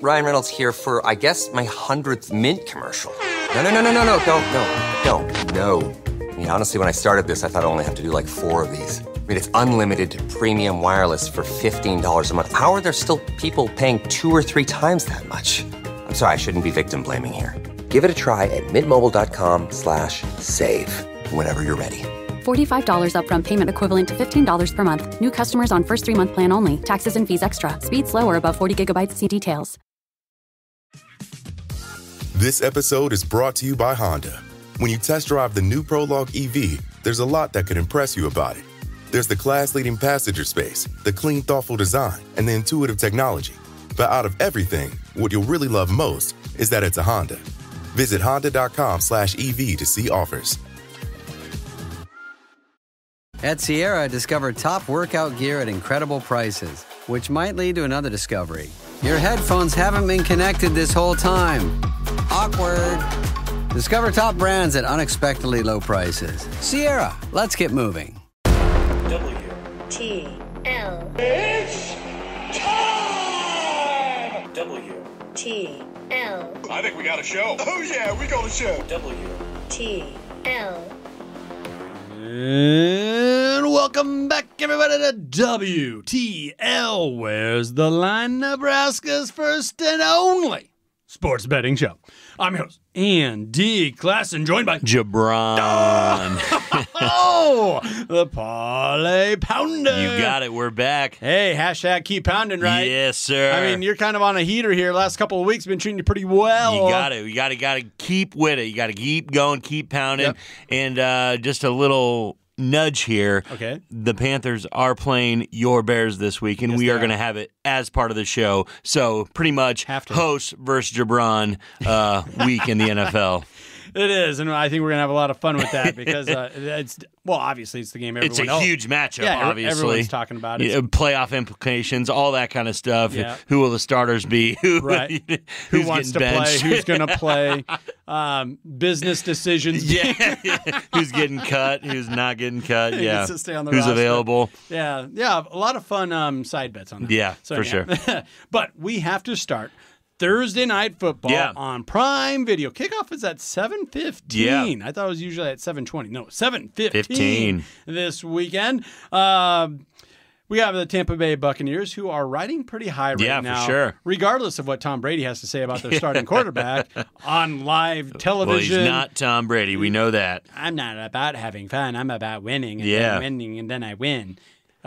Ryan Reynolds here for, I guess, my 100th Mint commercial. No, don't. I mean, honestly, when I started this, I thought I only have to do like 4 of these. I mean, it's unlimited premium wireless for $15 a month. How are there still people paying 2 or 3 times that much? I'm sorry, I shouldn't be victim blaming here. Give it a try at mintmobile.com/save. Whenever you're ready. $45 upfront payment equivalent to $15 per month. New customers on first 3-month plan only. Taxes and fees extra. Speed slower above 40 gigabytes. See details. This episode is brought to you by Honda. When you test drive the new Prologue EV, there's a lot that could impress you about it. There's the class-leading passenger space, the clean, thoughtful design, and the intuitive technology. But out of everything, what you'll really love most is that it's a Honda. Visit honda.com/EV to see offers. At Sierra, discover top workout gear at incredible prices, which might lead to another discovery. Your headphones haven't been connected this whole time. Awkward. Discover top brands at unexpectedly low prices. Sierra, let's get moving. WTL. It's time! WTL. I think we got a show. Oh, yeah, we got a show. WTL. And welcome back, everybody, to WTL. Where's the line? Nebraska's first and only sports betting show. I'm your host, Andy Classen, joined by JaBron. Oh, the Parlay Pounder. You got it. We're back. Hey, hashtag keep pounding, right? Yes, sir. I mean, you're kind of on a heater here. Last couple of weeks been treating you pretty well. You got it. You got to keep with it. You got to keep going, keep pounding. Yep. And just a little nudge here. Okay. The Panthers are playing your Bears this week, and we are going to have it as part of the show. So pretty much host versus JaBron week in the NFL. It is, and I think we're going to have a lot of fun with that because obviously it's the game everyone else. It's a huge matchup, yeah, obviously. Everyone's talking about it. Playoff implications, all that kind of stuff. Yeah. Who will the starters be? Who getting wants to benched? play? Who's going to play? Business decisions. Yeah. Who's getting cut? Who's not getting cut? Who gets to stay on the who's roster. available? Yeah, a lot of fun side bets on that. Yeah, for sure. But we have to start Thursday Night Football on Prime Video. Kickoff is at 7:15. Yeah. I thought it was usually at 7:20. No, 7:15 15 this weekend. We have the Tampa Bay Buccaneers, who are riding pretty high right now. Yeah, for sure. Regardless of what Tom Brady has to say about their starting quarterback on live television. Well, he's not Tom Brady. We know that. I'm not about having fun. I'm about winning. And Yeah. then winning, and then I win.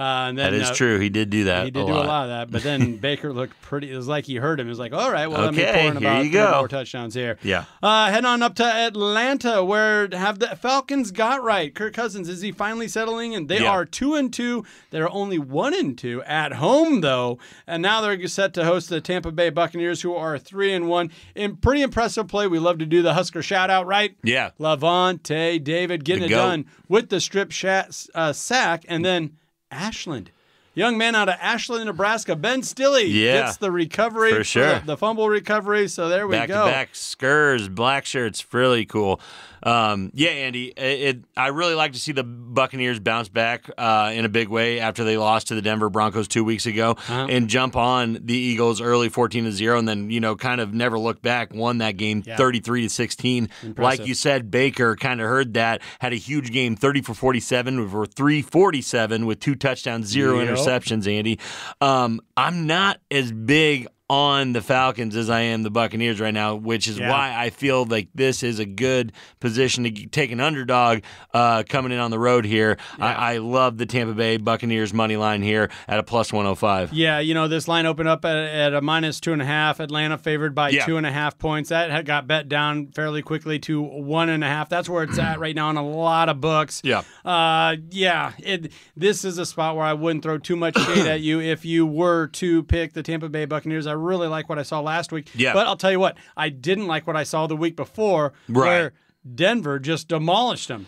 And then, That is true. He did do that. He did do a lot of that. But then Baker looked pretty. It was like he heard him. He was like, all right, well, let me pour in about 3 more touchdowns here. Yeah. Head on up to Atlanta, where have the Falcons got right. Kirk Cousins, is he finally settling in? They are 2-2. They're only 1-2 at home, though. And now they're set to host the Tampa Bay Buccaneers, who are 3-1. In pretty impressive play. We love to do the Husker shout-out, right? Yeah. Lavonte David getting it done with the strip sack, and then Ashland. Young man out of Ashland, Nebraska, Ben Stilley gets the recovery. For sure. The fumble recovery, so there we go. Back-to-back skurs, black shirts, really cool. Andy, I really like to see the Buccaneers bounce back in a big way after they lost to the Denver Broncos 2 weeks ago and jump on the Eagles early 14-0 and then, kind of never look back, won that game 33-16. Like you said, Baker kind of heard that, had a huge game, 30 for 47 for 347 with 2 touchdowns, 0 interceptions, Andy. I'm not as big on the Falcons as I am the Buccaneers right now, which is why I feel like this is a good position to take an underdog coming in on the road here. Yeah. I love the Tampa Bay Buccaneers money line here at a plus 105. Yeah, this line opened up at a minus 2.5. Atlanta favored by 2.5 points. That had got bet down fairly quickly to 1.5. That's where it's at right now in a lot of books. Yeah. This is a spot where I wouldn't throw too much shade at you if you were to pick the Tampa Bay Buccaneers. I really like what I saw last week. Yeah. But I'll tell you what, I didn't like what I saw the week before where Denver just demolished them.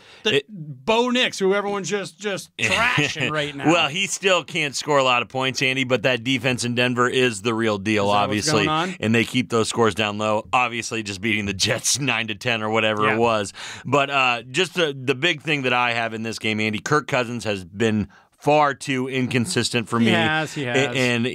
Bo Nix, who everyone's just trashing right now. Well, he still can't score a lot of points, Andy, but that defense in Denver is the real deal, obviously. And they keep those scores down low. Obviously, just beating the Jets 9-10 or whatever it was. But just the big thing that I have in this game, Andy, Kirk Cousins has been far too inconsistent for me. He has. And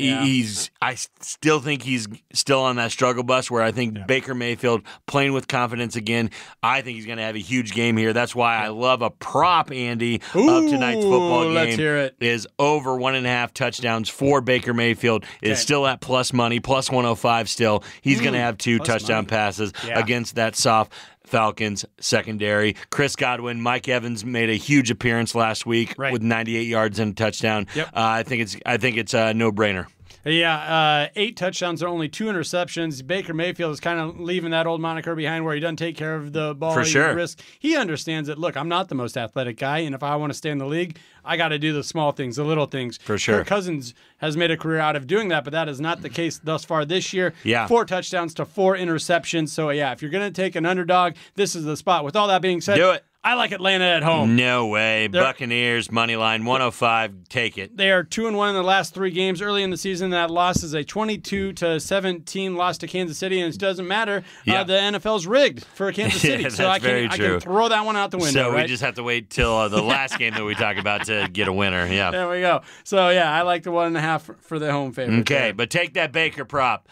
I still think he's still on that struggle bus where I think Baker Mayfield playing with confidence again. I think he's going to have a huge game here. That's why I love a prop, Andy, of tonight's football game. Let's hear it. Is over 1.5 touchdowns for Baker Mayfield. Is still at plus money, plus 105 still. He's going to have 2 touchdown passes against that soft Falcons secondary. Chris Godwin, Mike Evans made a huge appearance last week with 98 yards and a touchdown. Yep. I think it's a no-brainer. Yeah, 8 touchdowns and only 2 interceptions. Baker Mayfield is kind of leaving that old moniker behind where he doesn't take care of the ball. For sure. Risk. He understands that, look, I'm not the most athletic guy, and if I want to stay in the league, I got to do the small things, the little things. For sure. Kirk Cousins has made a career out of doing that, but that is not the case thus far this year. Yeah. 4 touchdowns to 4 interceptions. So, if you're going to take an underdog, this is the spot. With all that being said, do it. I like Atlanta at home. No way. Buccaneers, money line, 105. Take it. They are 2-1 in the last 3 games. Early in the season, that loss is a 22-17 loss to Kansas City, and it doesn't matter. The NFL's rigged for Kansas City, That's so I very true. can throw that one out the window. So we just have to wait till the last game that we talk about to get a winner. Yeah. There we go. So I like the 1.5 for the home favorite. Okay, but take that Baker prop.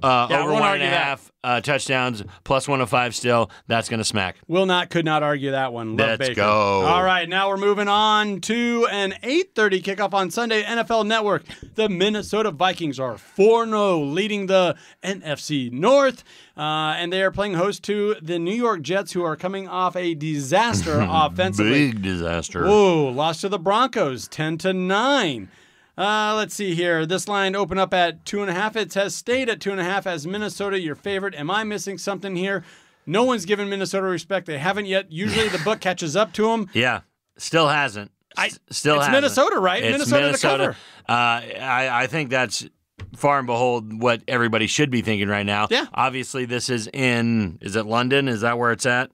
Over 1.5 touchdowns, plus 105 still. That's going to smack. Could not argue that one. Love Let's Baker. go. All right, now we're moving on to an 8:30 kickoff on Sunday, NFL Network. The Minnesota Vikings are 4-0, leading the NFC North, and they are playing host to the New York Jets, who are coming off a disaster offensively. Big disaster. Whoa, lost to the Broncos, 10-9. Let's see here. This line opened up at 2.5. It has stayed at 2.5 as Minnesota your favorite. Am I missing something here? No one's given Minnesota respect. They haven't yet. Usually the book catches up to them. Yeah, still hasn't. It's Minnesota, right? It's Minnesota to cover. I think that's far and behold what everybody should be thinking right now. Yeah. Obviously, this is it London? Is that where it's at?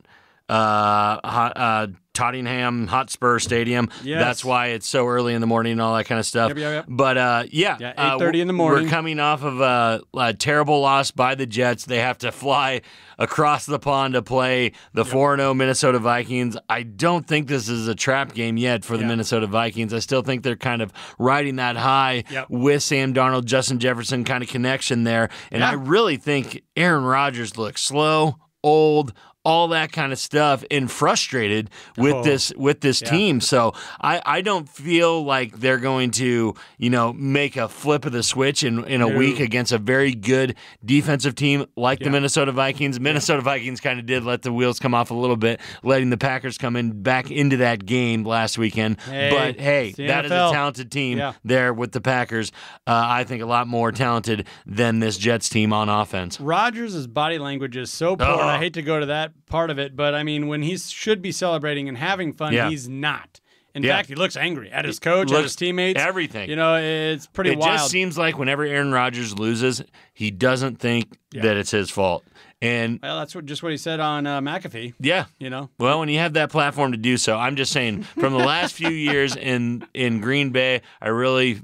Tottenham Hotspur Stadium. Yes. That's why it's so early in the morning and all that kind of stuff. Yep. But 8:30 in the morning. We're coming off of a terrible loss by the Jets. They have to fly across the pond to play the 4-0 Minnesota Vikings. I don't think this is a trap game yet for the Minnesota Vikings. I still think they're kind of riding that high with Sam Darnold, Justin Jefferson kind of connection there. And I really think Aaron Rodgers looks slow, old, all that kind of stuff, and frustrated with this team. So I don't feel like they're going to, make a flip of the switch in a week against a very good defensive team like the Minnesota Vikings. Minnesota Vikings kind of did let the wheels come off a little bit, letting the Packers come in back into that game last weekend. But that is a talented team there with the Packers. I think a lot more talented than this Jets team on offense. Rodgers' body language is so poor, and I hate to go to that part of it, but I mean, when he should be celebrating and having fun, he's not. In fact, he looks angry at his coach, at his teammates. Everything. It's pretty wild. It just seems like whenever Aaron Rodgers loses, he doesn't think that it's his fault. And that's what he said on McAfee. Yeah. Well, when you have that platform to do so, I'm just saying, from the last few years in Green Bay, I really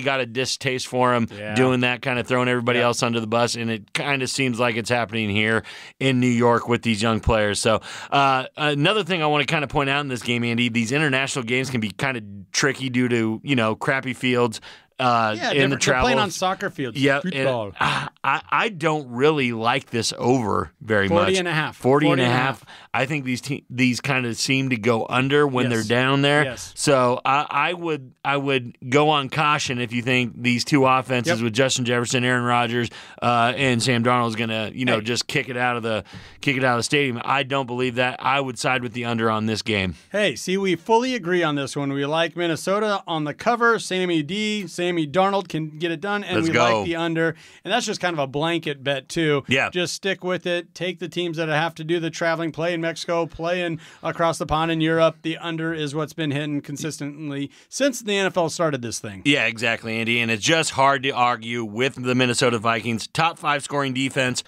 got a distaste for him doing that, kind of throwing everybody else under the bus, and it kind of seems like it's happening here in New York with these young players. So another thing I want to kind of point out in this game, Andy, these international games can be kind of tricky due to, crappy fields. In the travel, they're playing on soccer fields. Yeah, football. I don't really like this over very 40 much. 40 and a half. I think these kind of seem to go under when they're down there. Yes. So I would go on caution if you think these two offenses with Justin Jefferson, Aaron Rodgers, and Sam Darnold is going to just kick it out of the stadium. I don't believe that. I would side with the under on this game. Hey, see, we fully agree on this one. We like Minnesota on the cover. Sammy Darnold can get it done, and like the under. And that's just kind of a blanket bet, too. Yeah. Just stick with it. Take the teams that have to do the traveling, play in Mexico, play across the pond in Europe. The under is what's been hitting consistently since the NFL started this thing. Yeah, exactly, Andy. And it's just hard to argue with the Minnesota Vikings. Top 5 scoring defense,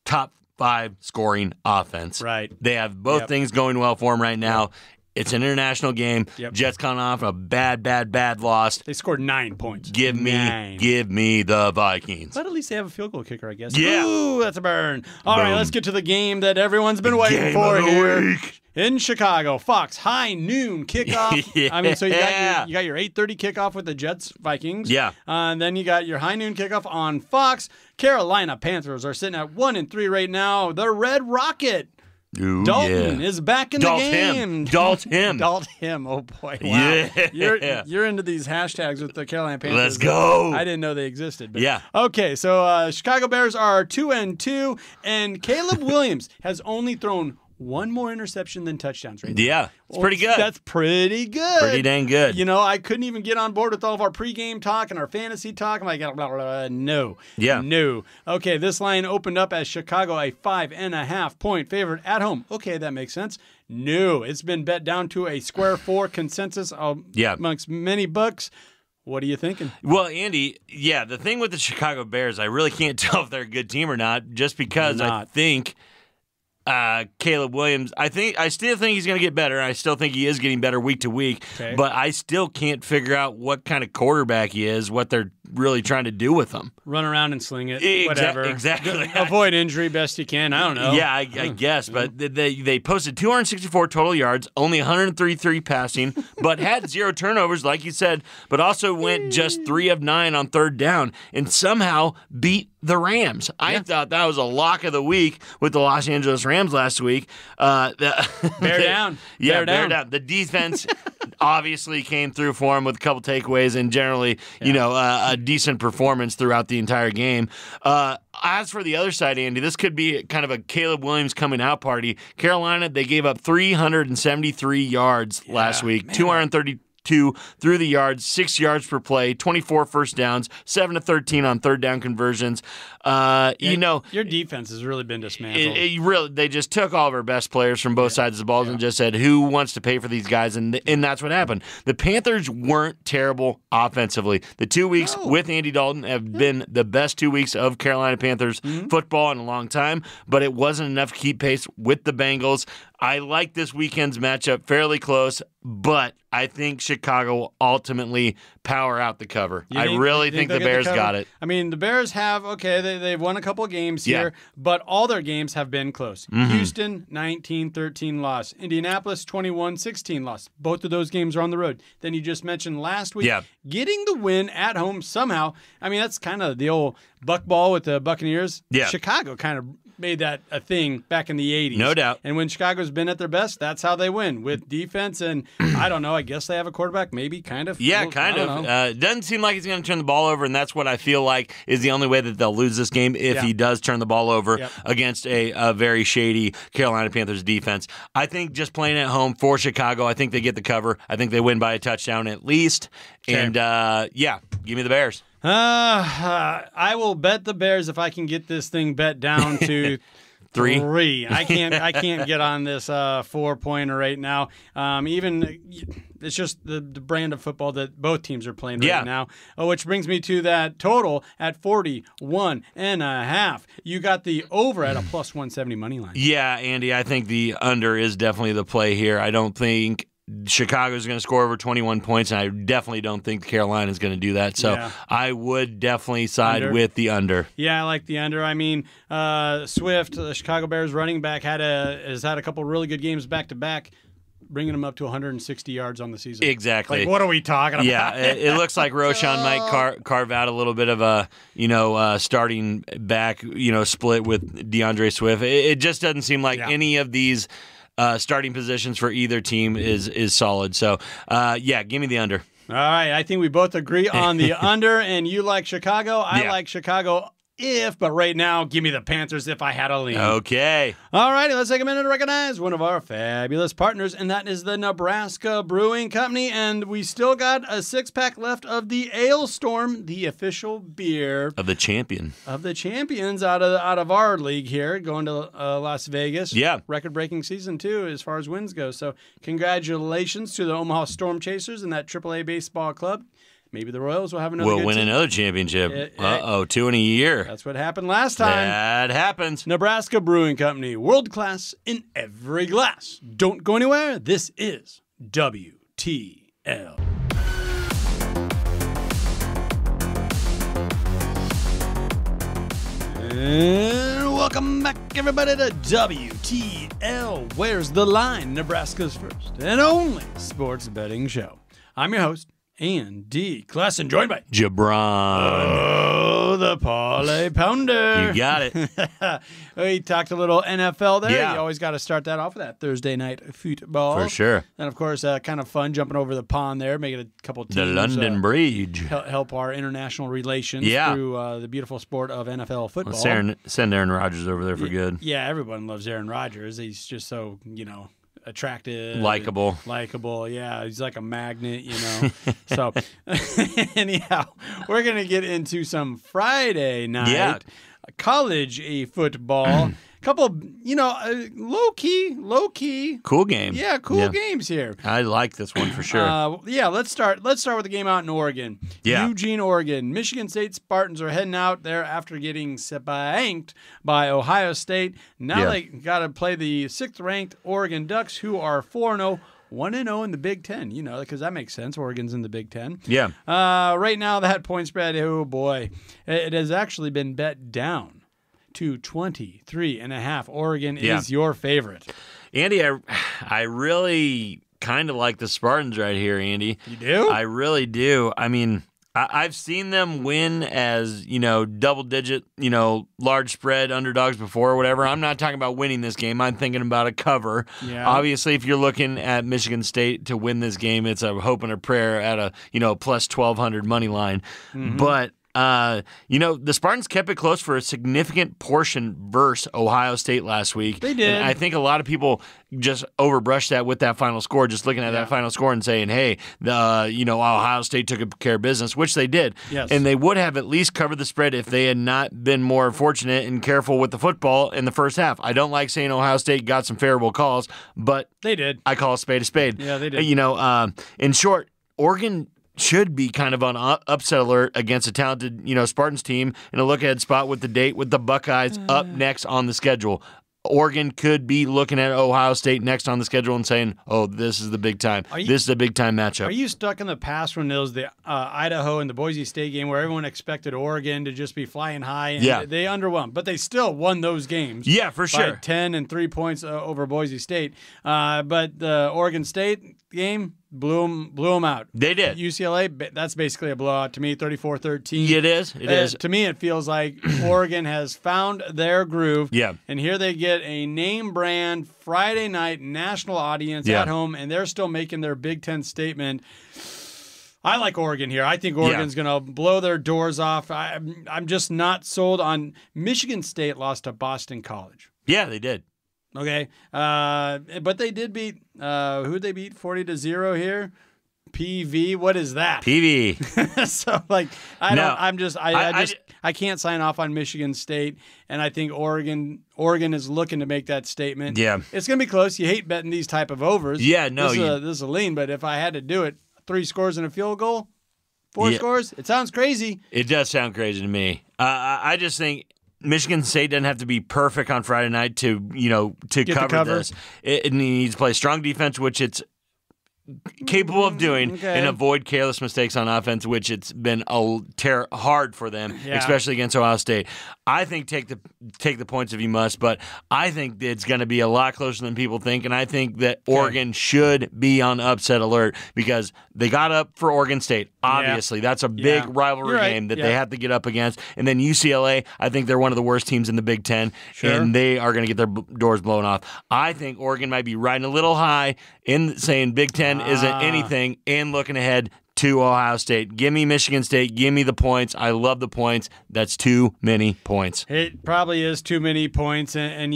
top 5 scoring offense. Right. They have both things going well for them right now. It's an international game. Yep. Jets coming off a bad loss. They scored 9 points. Give me the Vikings. But at least they have a field goal kicker, I guess. Yeah. Ooh, that's a burn. All right, Boom. let's get to the game that everyone's been waiting Game for of the here. week. In Chicago, Fox, high noon kickoff. Yeah. I mean, so you got your 8:30 kickoff with the Jets Vikings. Yeah. And then you got your high noon kickoff on Fox. Carolina Panthers are sitting at 1-3 right now. The Red Rocket. Ooh, Dalton is back in the game. Dalton. Oh boy! Wow. Yeah. You're into these hashtags with the Carolina Panthers. Let's go. I didn't know they existed. But Yeah. Okay, so Chicago Bears are 2-2, and Caleb Williams has only thrown one more interception than touchdowns right now. Yeah, it's pretty good. That's pretty good. Pretty dang good. You know, I couldn't even get on board with all of our pregame talk and our fantasy talk. I'm like, blah, blah, blah. No. Yeah. No. Okay, this line opened up as Chicago a 5.5-point favorite at home. Okay, that makes sense. No, it's been bet down to a square 4 consensus amongst many books. What are you thinking? Well, Andy, yeah, the thing with the Chicago Bears, I really can't tell if they're a good team or not, just because I think Caleb Williams, I still think he's going to get better. I still think he is getting better week to week, but I still can't figure out what kind of quarterback he is, what they're really trying to do with him. Run around and sling it, whatever. Exactly. Avoid injury best you can. I don't know. Yeah, I guess. But they posted 264 total yards, only 133 passing, but had 0 turnovers, like you said, but also went just 3 of 9 on third down and somehow beat the Rams. I thought that was a lock of the week with the Los Angeles Rams last week. Bear down. Yeah, bear down. The defense obviously came through for him with a couple takeaways and generally, a decent performance throughout the entire game. As for the other side, Andy, this could be kind of a Caleb Williams coming out party. Carolina, they gave up 373 yards last week, 232 through the yards, 6 yards per play, 24 first downs, 7 of 13 on third down conversions. Your defense has really been dismantled. They just took all of our best players from both sides of the ball and just said, who wants to pay for these guys? And that's what happened. The Panthers weren't terrible offensively. The 2 weeks with Andy Dalton have been the best 2 weeks of Carolina Panthers football in a long time, but it wasn't enough to keep pace with the Bengals. I like this weekend's matchup fairly close, but I think Chicago will ultimately power out the cover. I really think the Bears got it. I mean, the Bears have, they've won a couple of games here, but all their games have been close. Houston, 19-13 loss. Indianapolis, 21-16 loss. Both of those games are on the road. Then you just mentioned last week, getting the win at home somehow. I mean, that's kind of the old buck ball with the Buccaneers. Yeah. Chicago kind of made that a thing back in the 80s. No doubt. And when Chicago's been at their best, that's how they win, with defense. And I don't know, I guess they have a quarterback, maybe, kind of. Yeah, kind of. It doesn't seem like he's going to turn the ball over, and that's what I feel like is the only way that they'll lose this game if he does turn the ball over against a very shady Carolina Panthers defense. I think just playing at home for Chicago, I think they get the cover. I think they win by a touchdown at least. Okay. And, give me the Bears. I will bet the Bears if I can get this thing bet down to 3. I can't get on this 4-pointer right now. Even it's just the brand of football that both teams are playing right now. Which brings me to that total at 41.5. You got the over at a plus 170 money line. Yeah, Andy, I think the under is definitely the play here. I don't think Chicago's going to score over 21 points, and I definitely don't think Carolina is going to do that. So I would definitely side with the under. Yeah, I like the under. I mean, Swift, the Chicago Bears running back, has had a couple really good games back-to-back, bringing them up to 160 yards on the season. Exactly. Like, what are we talking about? Yeah, it looks like Roschon might carve out a little bit of a, starting back, split with DeAndre Swift. It just doesn't seem like any of these starting positions for either team is solid. So, give me the under. All right. I think we both agree on the under, and you like Chicago. I like Chicago but right now, give me the Panthers if I had a lean. Okay. All righty, let's take a minute to recognize one of our fabulous partners, and that is the Nebraska Brewing Company. And we still got a 6-pack left of the Ale Storm, the official beer of the champions out of our league here, going to Las Vegas. Yeah. Record-breaking season, too, as far as wins go. So congratulations to the Omaha Storm Chasers and that AAA baseball club. Maybe the Royals will have another We'll win another championship. 2 in a year. That's what happened last time. That happens. Nebraska Brewing Company, world class in every glass. Don't go anywhere. This is WTL. And welcome back, everybody, to WTL. Where's the Line? Nebraska's first and only sports betting show. I'm your host, Andy Classen, joined by JaBron. the Parlay Pounder. You got it. We talked a little NFL there. Yeah. You always got to start that off with that Thursday night football. For sure. And, of course, kind of fun jumping over the pond there, making a couple teams. The London Bridge. Help our international relations through the beautiful sport of NFL football. Well, send Aaron Rodgers over there for good. Yeah, everyone loves Aaron Rodgers. He's just so, attractive, Likable. Yeah, he's like a magnet, So anyhow, we're gonna get into some Friday night college football. Couple, low key, cool game. Yeah, cool games here. I like this one for sure. Let's start with the game out in Oregon. Yeah. Eugene, Oregon. Michigan State Spartans are heading out there after getting spanked by Ohio State. Now they got to play the 6th-ranked Oregon Ducks, who are 4-0. 1-0 in the Big Ten, because that makes sense. Oregon's in the Big Ten. Yeah. Right now, that point spread, oh boy, it has actually been bet down to 23.5. Oregon is your favorite. Andy, I really kind of like the Spartans right here, Andy. You do? I really do. I mean, I've seen them win as, double-digit, large spread underdogs before or whatever. I'm not talking about winning this game. I'm thinking about a cover. Yeah. Obviously, if you're looking at Michigan State to win this game, it's a hope and a prayer at a, plus 1,200 money line. Mm-hmm. But the Spartans kept it close for a significant portion versus Ohio State last week. They did. And I think a lot of people just overbrushed that with that final score, just looking at that final score and saying, hey, Ohio State took care of business, which they did. Yes. And they would have at least covered the spread if they had not been more fortunate and careful with the football in the first half. I don't like saying Ohio State got some favorable calls, but they did. I call a spade a spade. Yeah, they did. In short, Oregon should be kind of on upset alert against a talented, Spartans team in a look-ahead spot with the date with the Buckeyes up next on the schedule. Oregon could be looking at Ohio State next on the schedule and saying, oh, this is the big time. This is a big-time matchup. Are you stuck in the past when there was the Idaho and the Boise State game where everyone expected Oregon to just be flying high? And they underwhelmed, but they still won those games. Yeah, for sure. By 10 and 3 points over Boise State. But the Oregon State game blew them out. They did. UCLA, that's basically a blowout to me, 34-13. It is. It is. To me, it feels like Oregon has found their groove. Yeah. And here they get a name brand Friday night national audience at home, and they're still making their Big Ten statement. I like Oregon here. I think Oregon's going to blow their doors off. I'm just not sold on Michigan State lost to Boston College. Yeah, they did. Okay, but they did beat who'd they beat 40-0 here? PV. What is that? PV. So I can't sign off on Michigan State, and I think Oregon is looking to make that statement. Yeah, it's gonna be close. You hate betting these type of overs. Yeah, no, this is a lean. But if I had to do it, 3 scores and a field goal, 4 scores. It sounds crazy. It does sound crazy to me. I just think Michigan State doesn't have to be perfect on Friday night to cover this. It needs to play strong defense, which it's capable of doing, and avoid careless mistakes on offense, which it's been hard for them, especially against Ohio State. I think take the points if you must, but I think it's going to be a lot closer than people think, and I think that Oregon should be on upset alert because they got up for Oregon State. Obviously, that's a big rivalry game that they have to get up against. And then UCLA, I think they're one of the worst teams in the Big Ten, and they are going to get their doors blown off. I think Oregon might be riding a little high in saying Big Ten isn't anything and looking ahead to Ohio State. Give me Michigan State. Give me the points. I love the points. That's too many points. It probably is too many points. And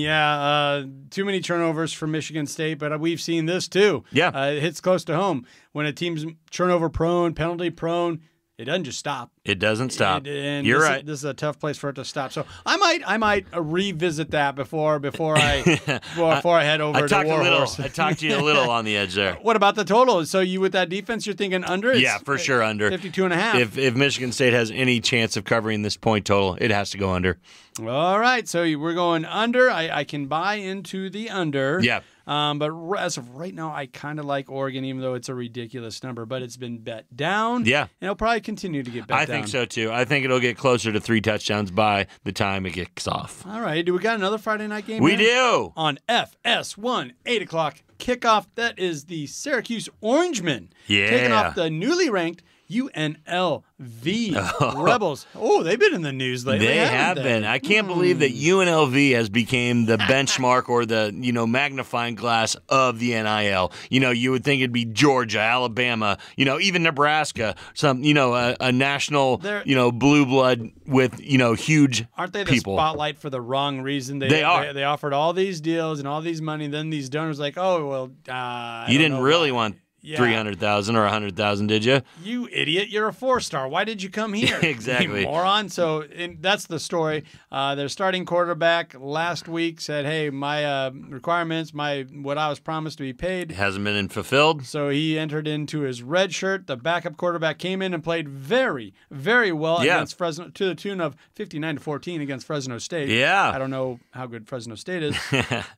too many turnovers for Michigan State. But we've seen this too. Yeah. It hits close to home. When a team's turnover prone, penalty prone, it doesn't just stop. It doesn't stop. And You're right. This is a tough place for it to stop. So I might revisit that before I head over to Warhorse. I talked to you a little on the edge there. What about the total? So you with that defense, you're thinking under? Yeah, for sure under. 52.5. If Michigan State has any chance of covering this point total, it has to go under. All right, so we're going under. I can buy into the under. Yeah. But as of right now, I kind of like Oregon, even though it's a ridiculous number. But it's been bet down. Yeah. And it'll probably continue to get bet down. I think so, too. I think it'll get closer to 3 touchdowns by the time it kicks off. All right. Do we got another Friday night game? We do. On FS1, 8 o'clock kickoff. That is the Syracuse Orangemen. Yeah. Taking off the newly ranked UNLV Rebels. Oh, they've been in the news lately. They have been. I can't believe that UNLV has become the benchmark or the magnifying glass of the NIL. You would think it'd be Georgia, Alabama, even Nebraska. Some a national blue blood with huge. Aren't they the people. Spotlight for the wrong reason? They are. They offered all these deals and all these money. Then these donors like, oh well, you didn't really want. Yeah. 300,000 or 100,000, did you? You idiot! You're a 4-star. Why did you come here? Exactly, you moron. So that's the story. Their starting quarterback last week said, "Hey, my requirements, what I was promised to be paid, hasn't been fulfilled." So he entered into his red shirt. The backup quarterback came in and played very, very well against Fresno, to the tune of 59-14 against Fresno State. Yeah, I don't know how good Fresno State is,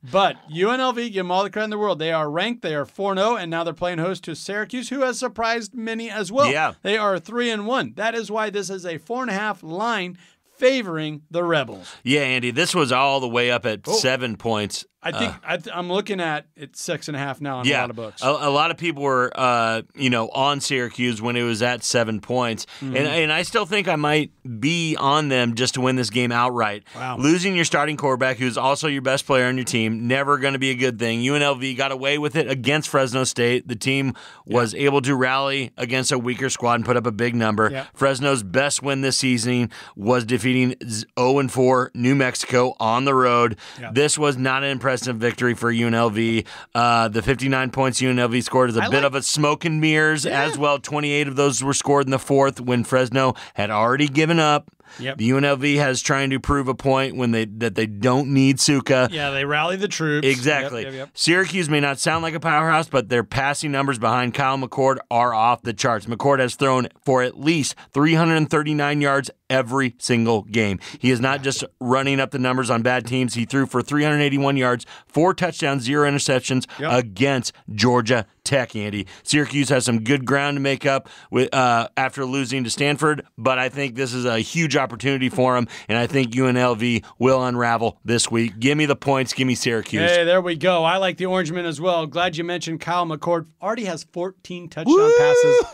but UNLV, give them all the credit in the world. They are ranked. They are 4-0, and now they're playing host to Syracuse, who has surprised many as well. Yeah. They are 3-1. That is why this is a 4.5 line favoring the Rebels. Yeah, Andy, this was all the way up at 7 points. I think I'm looking at it 6.5 now in a lot of books. A lot of people were, on Syracuse when it was at 7 points, and I still think I might be on them just to win this game outright. Wow. Losing your starting quarterback, who's also your best player on your team, never going to be a good thing. UNLV got away with it against Fresno State. The team was able to rally against a weaker squad and put up a big number. Yeah. Fresno's best win this season was defeating 0-4 New Mexico on the road. Yeah. This was not an impressive victory for UNLV. The 59 points UNLV scored is a bit of a smoke and mirrors as well. 28 of those were scored in the fourth when Fresno had already given up. Yep. The UNLV has trying to prove a point that they don't need Suka. Yeah, they rally the troops. Exactly. Yep. Syracuse may not sound like a powerhouse, but their passing numbers behind Kyle McCord are off the charts. McCord has thrown for at least 339 yards every single game. He is not just running up the numbers on bad teams. He threw for 381 yards, 4 touchdowns, 0 interceptions against Georgia Tech, Andy. Syracuse has some good ground to make up with after losing to Stanford, but I think this is a huge opportunity for them, and I think UNLV will unravel this week. Give me the points. Give me Syracuse. Hey, there we go. I like the Orangemen as well. Glad you mentioned Kyle McCord. Already has 14 touchdown passes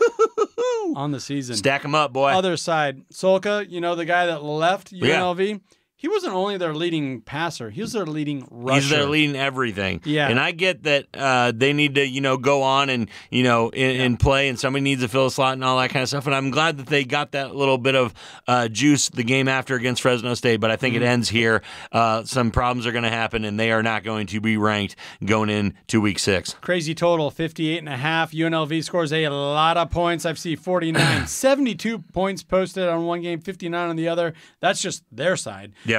on the season. Stack them up, boy. Other side, Solka, the guy that left UNLV. He wasn't only their leading passer; he was their leading rusher. He's their leading everything. Yeah, and I get that they need to go on and and play, and somebody needs to fill a slot and all that kind of stuff. And I'm glad that they got that little bit of juice the game after against Fresno State. But I think it ends here. Some problems are going to happen, and they are not going to be ranked going into Week 6. Crazy total, 58.5. UNLV scores a lot of points. I've seen 49, 72 points posted on one game, 59 on the other. That's just their side. Yeah.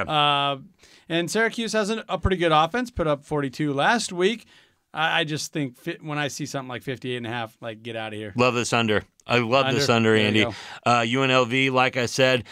And Syracuse has a pretty good offense, put up 42 last week. I just think when I see something like 58.5, like, get out of here. Love this under. I love this under, Andy. UNLV, like I said,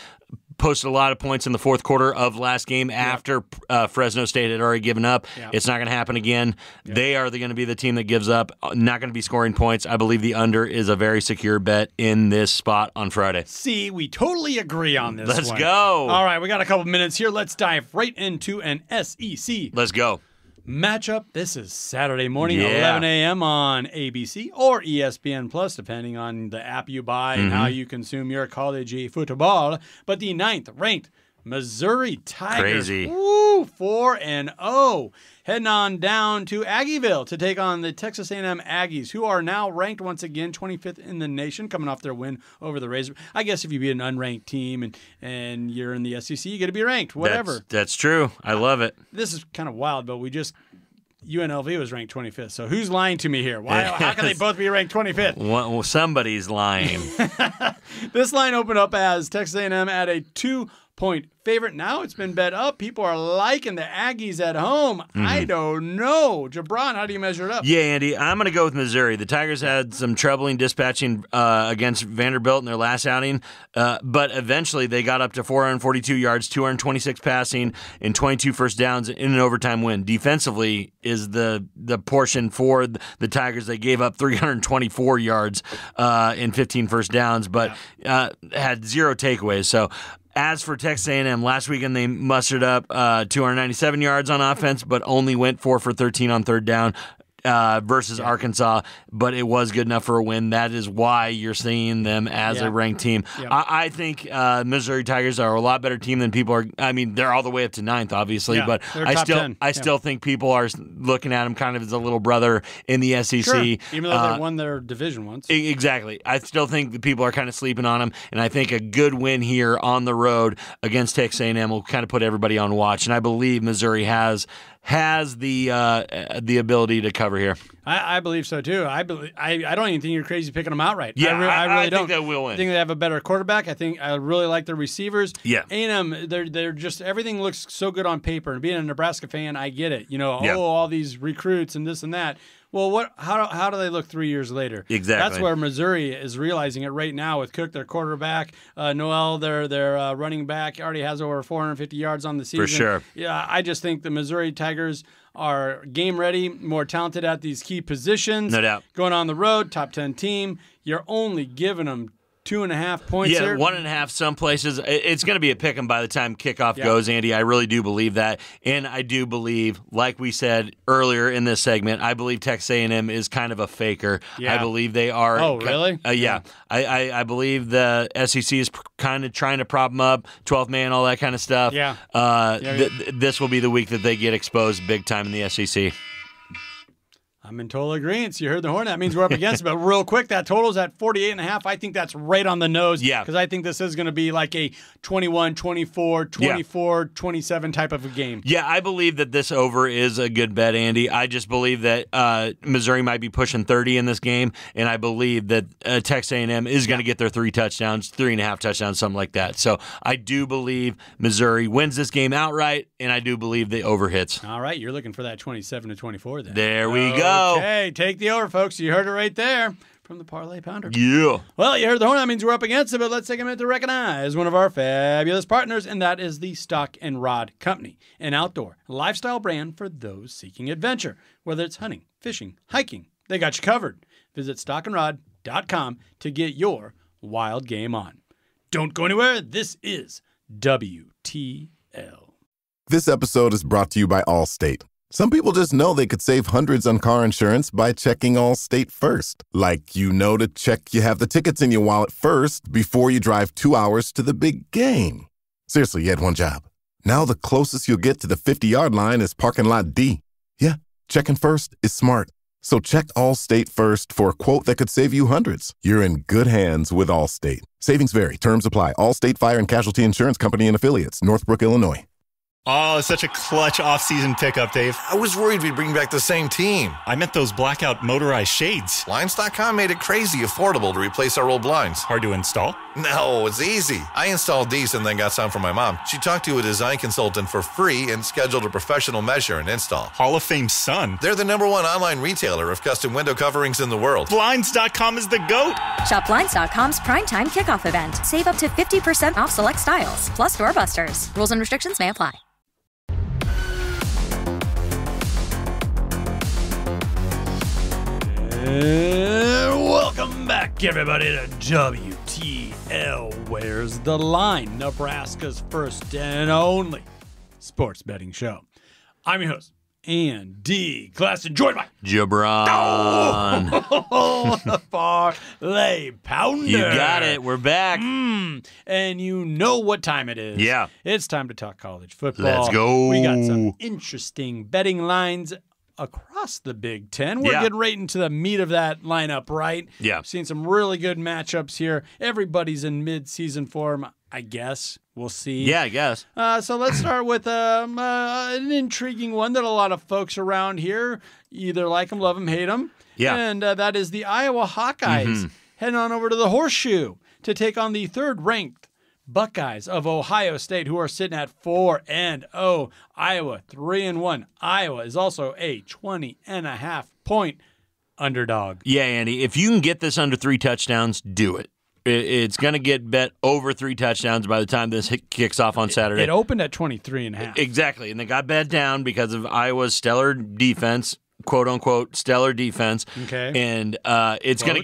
posted a lot of points in the fourth quarter of last game after Fresno State had already given up. It's not going to happen again. They are going to be the team that gives up, not going to be scoring points. I believe the under is a very secure bet in this spot on Friday. See, we totally agree on this Let's one. go. All right, we got a couple minutes here. Let's dive right into an SEC. Let's go. Matchup. This is Saturday morning, 11 a.m. on ABC or ESPN Plus, depending on the app you buy and how you consume your college football. But the 9th-ranked Missouri Tigers, crazy, 4-0, heading on down to Aggieville to take on the Texas A&M Aggies, who are now ranked once again 25th in the nation, coming off their win over the Razor. I guess if you beat an unranked team and you're in the SEC, you got to be ranked. Whatever. That's true. I love it. This is kind of wild, but we just UNLV was ranked 25th. So who's lying to me here? Why? How can they both be ranked 25th? Well, somebody's lying. This line opened up as Texas A&M at a 2-point favorite. Now it's been bet up. People are liking the Aggies at home. I don't know. JaBron, how do you measure it up? Yeah, Andy, I'm going to go with Missouri. The Tigers had some troubling dispatching against Vanderbilt in their last outing, but eventually they got up to 442 yards, 226 passing, and 22 first downs in an overtime win. Defensively is the portion for the Tigers. They gave up 324 yards and 15 first downs, but had 0 takeaways. So as for Texas A&M, last weekend they mustered up 297 yards on offense, but only went 4 for 13 on third down versus Arkansas, but it was good enough for a win. That is why you're seeing them as a ranked team. I think Missouri Tigers are a lot better team than people are. I mean, they're all the way up to 9th, obviously, but I still think people are looking at them kind of as a little brother in the SEC. Sure. Even though they won their division once. Exactly. I still think that people are kind of sleeping on them, and I think a good win here on the road against Texas A&M will kind of put everybody on watch, and I believe Missouri has the ability to cover here. I believe so too. I don't even think you're crazy picking them outright. Yeah, I really don't. think they will win. I think they have a better quarterback. I really like their receivers. Yeah. A&M, they're just, everything looks so good on paper. And being a Nebraska fan, I get it. All these recruits and this and that. Well, how do they look 3 years later? Exactly. That's where Missouri is realizing it right now with Cook, their quarterback, Noel, their running back, already has over 450 yards on the season. For sure. Yeah, I just think the Missouri Tigers are game ready, more talented at these key positions. No doubt. Going on the road, top 10 team. You're only giving them 2.5 points here. 1.5 some places. It's going to be a pick 'em by the time kickoff goes, Andy. I really do believe that. And I do believe, like we said earlier in this segment, I believe Texas A&M is kind of a faker. Yeah. I believe they are. Oh, really? Yeah. I believe the SEC is kind of trying to prop them up, 12th man, all that kind of stuff. Yeah. This will be the week that they get exposed big time in the SEC. I'm in total agreement. You heard the horn. That means we're up against it. But real quick, that total's at 48.5. I think that's right on the nose. Yeah. Because I think this is going to be like a 21, 24, 24, 27 type of a game. Yeah, I believe that this over is a good bet, Andy. I just believe that Missouri might be pushing 30 in this game, and I believe that Texas A&M is going to get their 3 touchdowns, 3.5 touchdowns, something like that. So I do believe Missouri wins this game outright, and I do believe the over hits. All right, you're looking for that 27-24 then. There we go. Okay, take the over, folks. You heard it right there from the Parlay Pounder. Yeah. Well, you heard the horn. That means we're up against it, but let's take a minute to recognize one of our fabulous partners, and that is the Stock and Rod Company, an outdoor lifestyle brand for those seeking adventure. Whether it's hunting, fishing, hiking, they got you covered. Visit stockandrod.com to get your wild game on. Don't go anywhere. This is WTL. This episode is brought to you by Allstate. Some people just know they could save hundreds on car insurance by checking Allstate first. Like, to check you have the tickets in your wallet first before you drive 2 hours to the big game. Seriously, you had one job. Now the closest you'll get to the 50-yard line is parking lot D. Yeah, checking first is smart. So check Allstate first for a quote that could save you hundreds. You're in good hands with Allstate. Savings vary. Terms apply. Allstate Fire and Casualty Insurance Company and Affiliates. Northbrook, Illinois. Oh, such a clutch off-season pickup, Dave. I was worried we'd bring back the same team. I meant those blackout motorized shades. Blinds.com made it crazy affordable to replace our old blinds. Hard to install? No, it's easy. I installed these and then got some for my mom. She talked to a design consultant for free and scheduled a professional measure and install. Hall of Fame son. They're the #1 online retailer of custom window coverings in the world. Blinds.com is the GOAT. Shop Blinds.com's primetime kickoff event. Save up to 50% off select styles, plus doorbusters. Rules and restrictions may apply. Welcome back, everybody, to WTL. Where's the line? Nebraska's first and only sports betting show. I'm your host, Andy Classen, joined by JaBron. the Parlay Pounder. You got it. We're back. And you know what time it is. Yeah. It's time to talk college football. Let's go. We got some interesting betting lines across the Big Ten. We're getting right into the meat of that lineup, right? Yeah. Seen some really good matchups here. Everybody's in mid-season form. I guess. We'll see. Yeah, I guess. So let's start with an intriguing one that a lot of folks around here either like them, love them, hate them. Yeah. And that is the Iowa Hawkeyes heading on over to the Horseshoe to take on the third-ranked Buckeyes of Ohio State, who are sitting at 4-0. Iowa 3-1. Iowa is also a 20.5-point underdog. Yeah, Andy, if you can get this under 3 touchdowns, do it. It's going to get bet over 3 touchdowns by the time this kicks off on Saturday. It opened at 23.5. Exactly, and they got bet down because of Iowa's stellar defense, quote unquote stellar defense. Okay. And it's going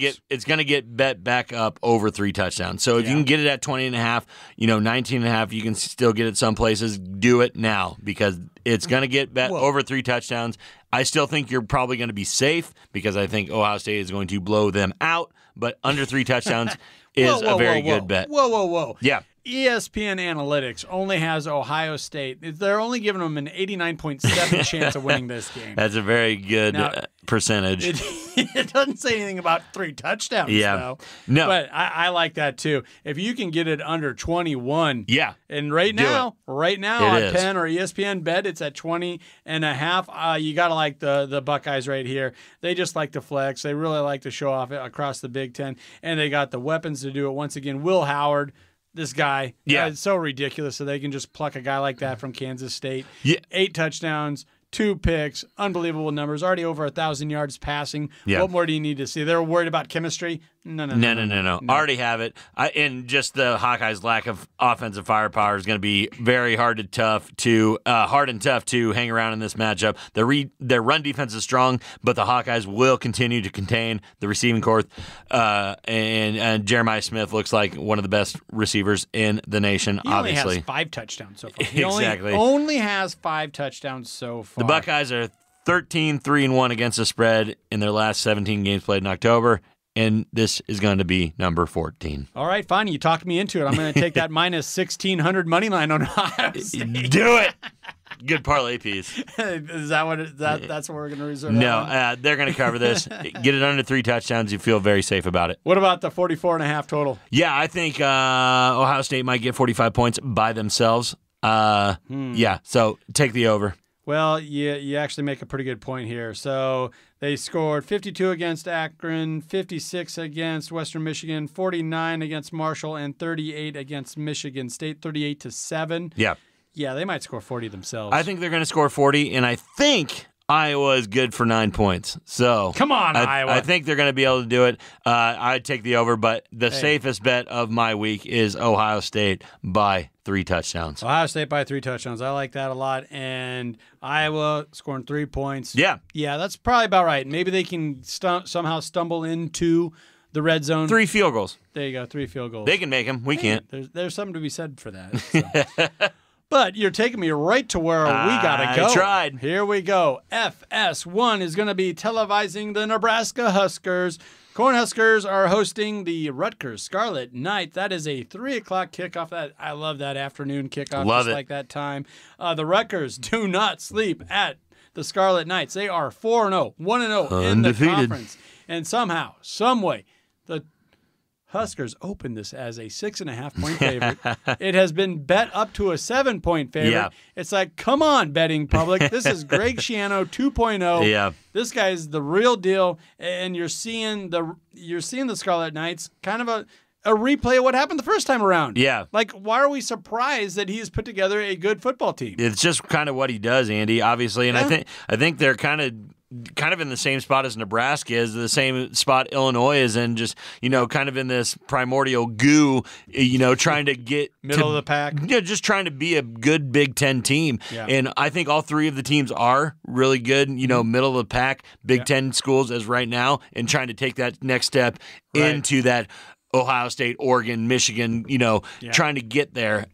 to get bet back up over 3 touchdowns. So if you can get it at 20.5, 19.5, you can still get it some places. Do it now because it's going to get bet over 3 touchdowns. I still think you're probably going to be safe because I think Ohio State is going to blow them out, but under 3 touchdowns is a very good bet. Whoa. Yeah. ESPN Analytics only has Ohio State. They're only giving them an 89.7 chance of winning this game. That's a very good percentage. It doesn't say anything about 3 touchdowns, though. No. But I like that, too. If you can get it under 21. Yeah. And right now on Penn or ESPN Bet, it's at 20.5. You got to like the Buckeyes right here. They just like to flex. They really like to show off across the Big Ten. And they got the weapons to do it. Once again, Will Howard. This guy, it's so ridiculous. So they can just pluck a guy like that from Kansas State. 8 touchdowns, 2 picks, unbelievable numbers. Already over 1,000 yards passing. Yeah. What more do you need to see? They're worried about chemistry. No. Already have it. And just the Hawkeyes' lack of offensive firepower is going to be very hard and tough to hang around in this matchup. Their run defense is strong, but the Hawkeyes will continue to contain the receiving corps. And Jeremiah Smith looks like one of the best receivers in the nation. He obviously, only has 5 touchdowns so far. He exactly. only has 5 touchdowns so far. The Buckeyes are 13-3-1 against the spread in their last 17 games played in October. And this is going to be number 14. All right, fine. You talked me into it. I'm going to take that minus 1,600 money line on Ohio State. Do it. Good parlay piece. Is that what that's what we're going to reserve? No, they're going to cover this. Get it under 3 touchdowns. You feel very safe about it. What about the 44.5 total? Yeah, I think Ohio State might get 45 points by themselves. Yeah, so take the over. Well, you actually make a pretty good point here. So they scored 52 against Akron, 56 against Western Michigan, 49 against Marshall, and 38 against Michigan State, 38-7. Yeah. Yeah, they might score 40 themselves. I think they're going to score 40, and I think Iowa is good for 9 points. So come on, Iowa. I think they're going to be able to do it. I'd take the over, but the safest bet of my week is Ohio State by 3 touchdowns. Ohio State by 3 touchdowns. I like that a lot. And Iowa scoring 3 points. Yeah. Yeah, that's probably about right. Maybe they can somehow stumble into the red zone. 3 field goals. There you go, 3 field goals. They can make them. We can't. There's something to be said for that. So. But you're taking me right to where we got to go. I tried. Here we go. FS1 is going to be televising the Nebraska Huskers. Cornhuskers are hosting the Rutgers Scarlet Knights. That is a 3 o'clock kickoff. I love that afternoon kickoff. Love just it. like that time. The Rutgers do not sleep at the Scarlet Knights. They are 4-0, 1-0 in the conference. And somehow, some way, the Huskers opened this as a 6.5-point favorite. It has been bet up to a 7-point favorite. Yeah. It's like, come on, betting public. This is Greg Schiano 2.0. Yeah. This guy's the real deal, and you're seeing the Scarlet Knights kind of a replay of what happened the first time around. Yeah. Like, why are we surprised that he's put together a good football team? It's just kind of what he does, Andy, obviously. And I think they're kind of in the same spot as Nebraska is, the same spot Illinois is in, just, kind of in this primordial goo, trying to get middle of the pack. Yeah, just trying to be a good Big Ten team. Yeah. And I think all 3 of the teams are really good, middle of the pack Big Ten schools as right now, and trying to take that next step into that Ohio State, Oregon, Michigan, trying to get there.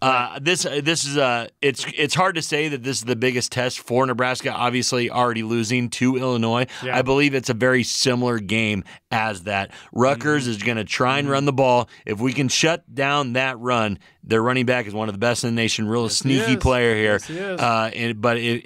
This is it's hard to say that this is the biggest test for Nebraska, obviously already losing to Illinois. Yeah. I believe it's a very similar game as that. Rutgers is going to try and run the ball. If we can shut down that run, their running back is one of the best in the nation, real sneaky player here. Yes, he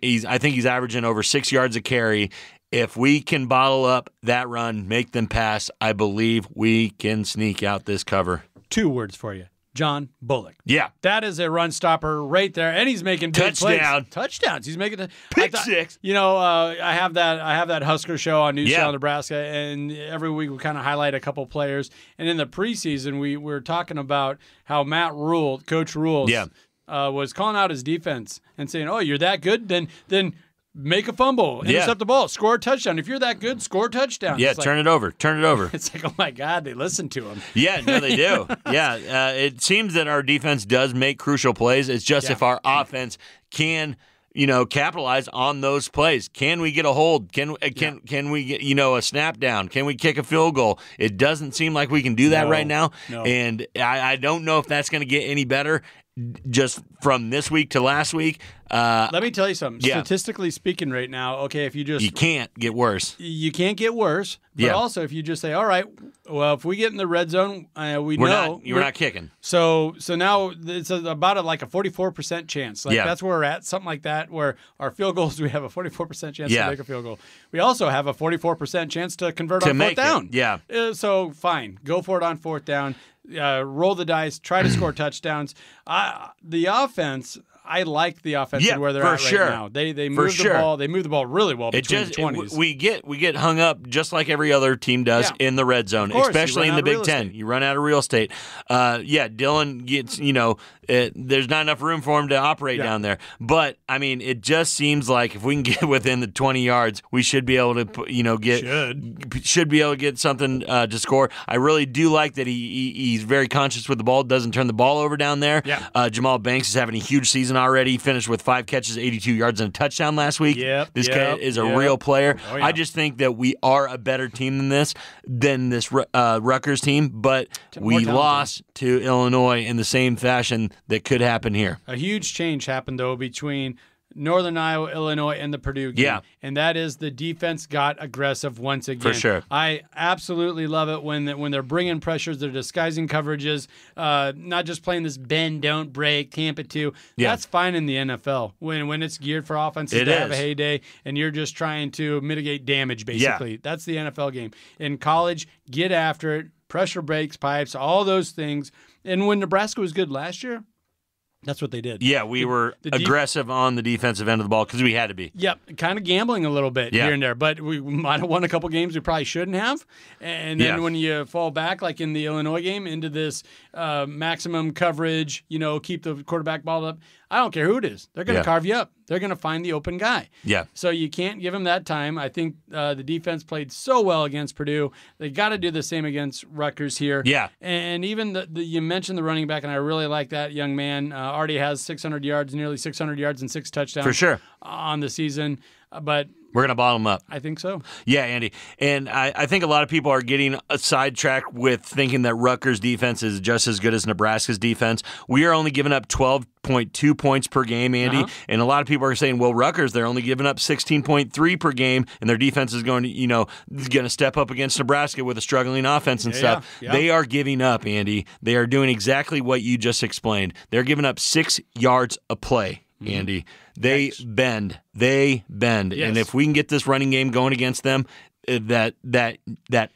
is. I think he's averaging over 6 yards a carry. If we can bottle up that run, make them pass, I believe we can sneak out this cover. 2 words for you. John Bullock. Yeah. That is a run stopper right there, and he's making big Touchdown. plays. Touchdowns. He's making Pick six. I have that Husker show on News Yeah. Channel Nebraska, and every week we kind of highlight a couple players. And in the preseason, we were talking about how Coach Rules, was calling out his defense and saying, "Oh, you're that good? Then make a fumble, intercept the ball, score a touchdown. If you're that good, score a touchdown." Yeah, It's turn it over. It's like, oh my God, they listen to him. Yeah, no, they do. Yeah, it seems that our defense does make crucial plays. It's just if our offense can, capitalize on those plays. Can we get a hold? Can we get, a snap down? Can we kick a field goal? It doesn't seem like we can do that right now. No. And I don't know if that's going to get any better just from this week to last week. Let me tell you something. Yeah. Statistically speaking right now, okay, if you can't get worse. You can't get worse. But also, if you just say, all right, well, if we get in the red zone, we're not kicking. So now it's about a 44% chance. That's where we're at, something like that, where our field goals, we have a 44% chance to make a field goal. We also have a 44% chance to convert on fourth down. Yeah. So fine, go for it on fourth down. Roll the dice, try to score touchdowns. The offense, I like the offense and where they're at right now. They move the ball. They move the ball really well between the 20s. We get hung up just like every other team does in the red zone, especially in the Big Ten. You run out of real estate. Dylan gets, there's not enough room for him to operate down there. But, I mean, it just seems like if we can get within the 20 yards, we should be able to, should be able to get something to score. I really do like that he's very conscious with the ball, doesn't turn the ball over down there. Yeah. Jamal Banks is having a huge season already. He finished with 5 catches, 82 yards, and a touchdown last week. This guy is a real player. Oh, yeah. I just think that we are a better team than this Rutgers team, but we lost to Illinois in the same fashion that could happen here. A huge change happened, though, between Northern Iowa, Illinois, and the Purdue game. Yeah. And that is the defense got aggressive once again. For sure. I absolutely love it when they're bringing pressures, they're disguising coverages, not just playing this bend, don't break, camp it to. Yeah. That's fine in the NFL when it's geared for offenses to have a heyday and you're just trying to mitigate damage, basically. Yeah. That's the NFL game. In college, get after it, pressure breaks, pipes, all those things. And when Nebraska was good last year, that's what they did. Yeah, we were aggressive on the defensive end of the ball because we had to be. Yep, kind of gambling a little bit here and there, but we might have won a couple games we probably shouldn't have. And then when you fall back, like in the Illinois game, into this maximum coverage, keep the quarterback ball up, I don't care who it is. They're going to carve you up. They're going to find the open guy. Yeah. So you can't give them that time. I think the defense played so well against Purdue. They got to do the same against Rutgers here. Yeah. And even you mentioned the running back, and I really like that young man. Already has 600 yards, nearly 600 yards and 6 touchdowns for sure on the season. But we're going to bottom up. I think so. Yeah, Andy. And I think a lot of people are getting sidetracked with thinking that Rutgers' defense is just as good as Nebraska's defense. We are only giving up 12.2 points per game, Andy. And a lot of people are saying, well, Rutgers, they're only giving up 16.3 per game, and their defense is going to step up against Nebraska with a struggling offense and stuff. Yeah. They are giving up, Andy. They are doing exactly what you just explained. They're giving up 6 yards a play. Andy, they bend. Yes. And if we can get this running game going against them, that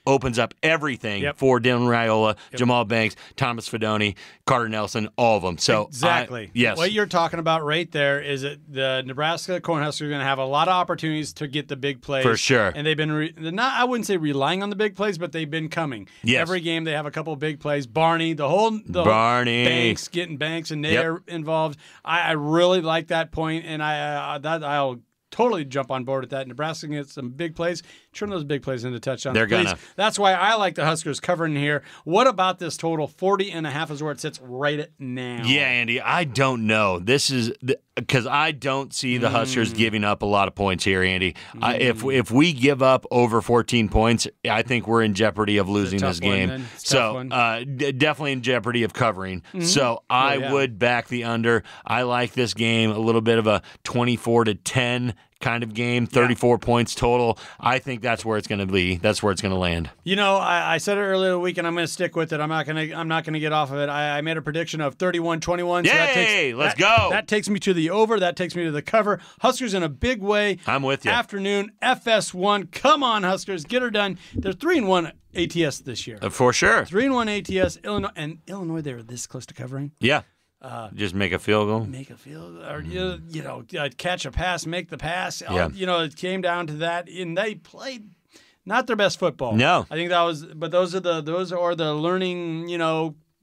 opens up everything for Dylan Raiola, Jamal Banks, Thomas Fidone, Carter Nelson, all of them. So exactly. Yes. What you're talking about right there is that the Nebraska Cornhuskers are going to have a lot of opportunities to get the big plays. For sure. And they've been I wouldn't say relying on the big plays, but they've been coming. Yes. Every game they have a couple of big plays. Barney, the whole Banks, getting Banks and Nair involved. I really like that point, and I'll totally jump on board with that. Nebraska gets some big plays. Turn those big plays into touchdowns. They're going to. That's why I like the Huskers covering here. What about this total? 40.5 is where it sits right now. Yeah, Andy, I don't know. This is because I don't see the Huskers giving up a lot of points here, Andy. If we give up over 14 points, I think we're in jeopardy of losing this game. So definitely in jeopardy of covering. So I would back the under. I like this game a little bit of a 24-10 kind of game, 34 points total. I think that's where it's going to be. That's where it's going to land. You know, I said it earlier in the week, and I'm going to stick with it. I'm not going to get off of it. I made a prediction of 31-21. Yay! Let's go. That takes me to the over. That takes me to the cover. Huskers in a big way. I'm with you. Afternoon, FS1. Come on, Huskers. Get her done. They're 3-1 ATS this year. For sure. 3-1 ATS. Illinois, they were this close to covering. Yeah. Just make a field goal. Make a field, or catch a pass, make the pass. Yeah. It came down to that, and they played not their best football. No, I think that was. But those are the learning,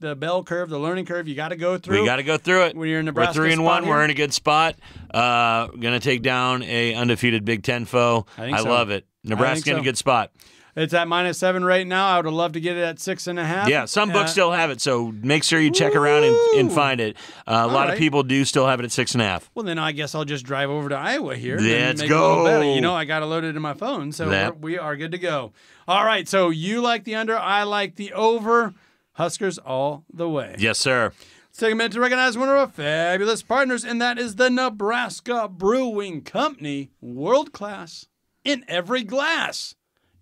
the bell curve, the learning curve. You got to go through. We got to go through it. When you're in Nebraska, we're 3-1. We're in a good spot. Going to take down a undefeated Big Ten foe. I love it. Nebraska in a good spot. It's at -7 right now. I would have loved to get it at 6.5. Yeah, some books still have it, so make sure you check around and find it. A lot of people do still have it at 6.5. Well, then I guess I'll just drive over to Iowa here. Let's make go. It a little better. I got it loaded in my phone, so we are good to go. All right, so you like the under, I like the over. Huskers all the way. Yes, sir. Let's take a minute to recognize one of our fabulous partners, and that is the Nebraska Brewing Company, world class in every glass.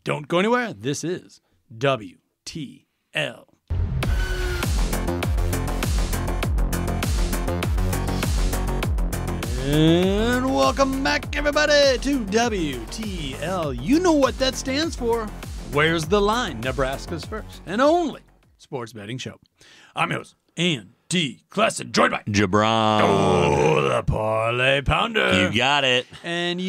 Don't go anywhere. This is WTL. And welcome back, everybody, to WTL. You know what that stands for. Where's the line? Nebraska's first and only sports betting show. I'm your host, Andy Classen, joined by JaBron. Oh, the Parlay Pounder. You got it. And